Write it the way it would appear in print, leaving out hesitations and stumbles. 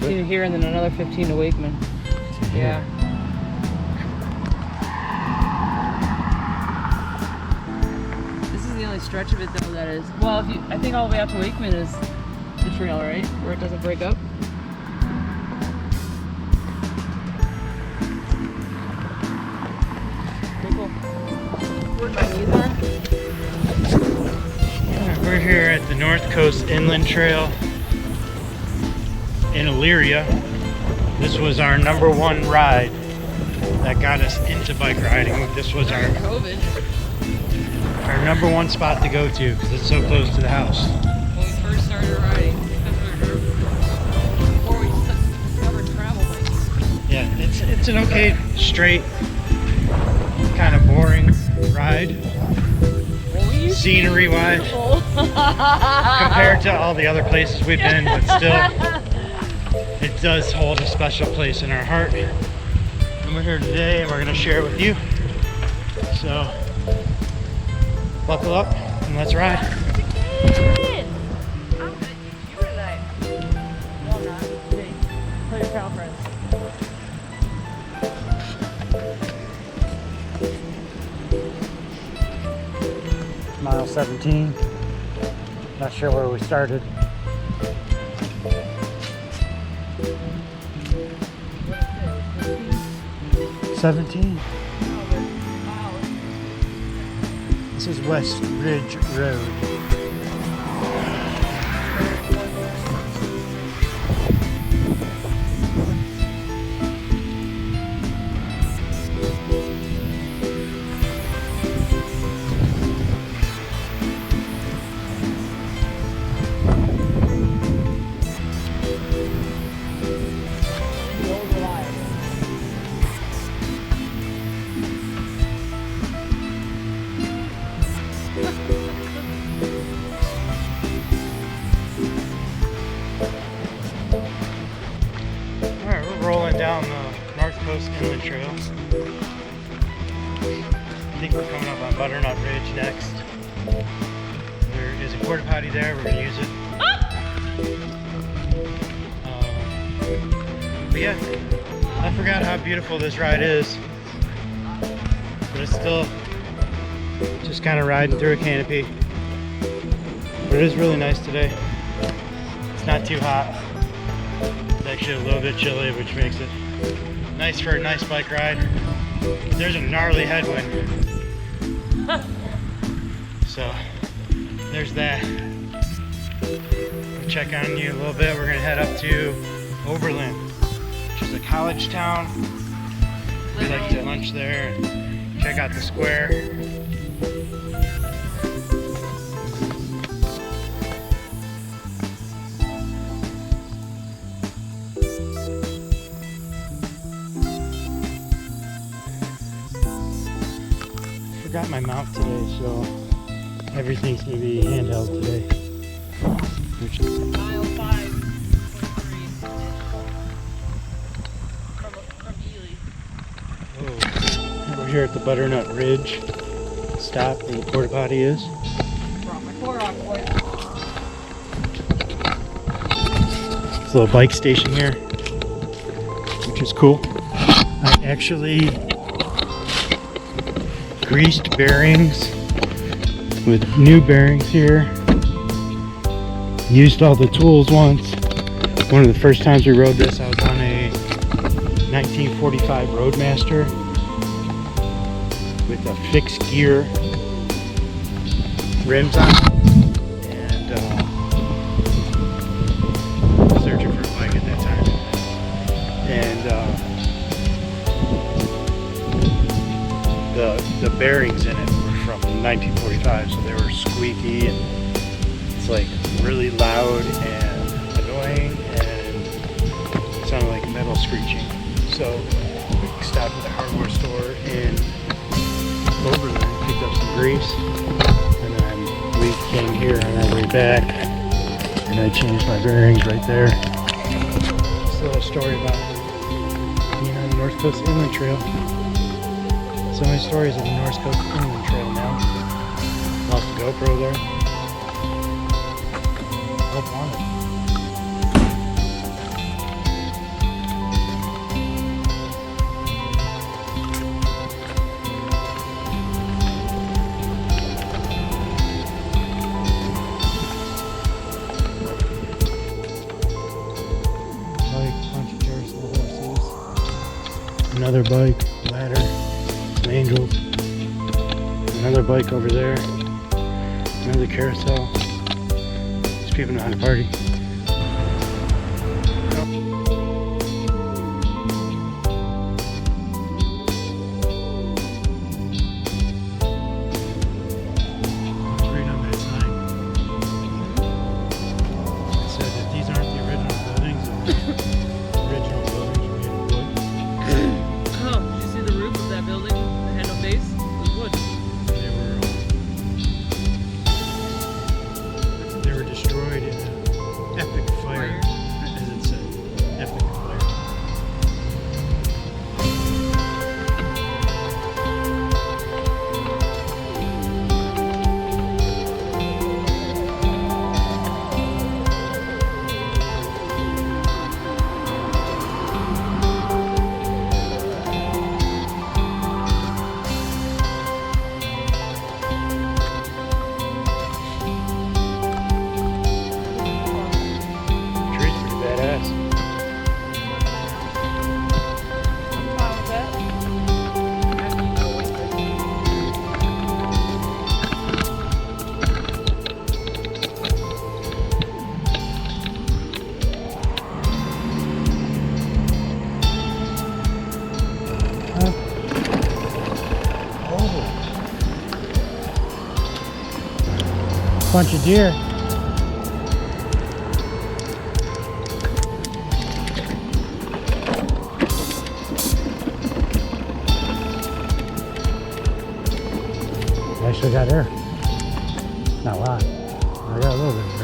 15 here and then another 15 to Wakeman. Yeah. This is the only stretch of it though that is. Well, if you, I think all the way out to Wakeman is the trail, right? Where it doesn't break up. Cool. Where my knees are. We're here at the North Coast Inland Trail in Elyria. This was our #1 ride that got us into bike riding. This was our #1 spot to go to because it's so close to the house. When we first started riding, before we discovered travel bikes. Yeah, it's an okay, straight, kind of boring ride. Scenery wise compared to all the other places we've been, but still it does hold a special place in our heart, and we're here today and we're going to share it with you, so buckle up and let's ride. Mile 17. Not sure where we started. This is West Ridge Road. Alright, we're rolling down the North Coast Inland Trail. I think we're coming up on Butternut Ridge next. There is a porta potty there, we're going to use it. But yeah, I forgot how beautiful this ride is. But it's still just kind of riding through a canopy. But it is really nice today. It's not too hot. It's actually a little bit chilly, which makes it nice for a nice bike ride. There's a gnarly headwind. So there's that. We'll check on you a little bit. We're gonna head up to Oberlin, which is a college town. We like to lunch there and check out the square. Forgot my mount today, so everything's gonna be handheld today. Which is Mile 5.3 from Ely. We're here at the Butternut Ridge stop where the porta potty is. Brought my core off, boy. It's a little bike station here, which is cool. I actually greased bearings with new bearings here. Used all the tools once. One of the first times we rode this, I was on a 1945 Roadmaster with a fixed gear rims on it. And searching for a bike at that time. And the bearings in it were from 1945, so they were squeaky and it's like really loud and annoying and it sounded like metal screeching. So we stopped at a hardware store in Oberlin, picked up some grease, and then we came here on our way back and I changed my bearings right there. Just a little story about being on the North Coast Inland Trail. So many stories of the North Coast Inland Trail now. Lost the GoPro there. Hope on it. Another bike, ladder, some angels. Another bike over there. Another carousel. These people know how to party. Bunch of deer. I still got there. Not a lot. I got a little bit.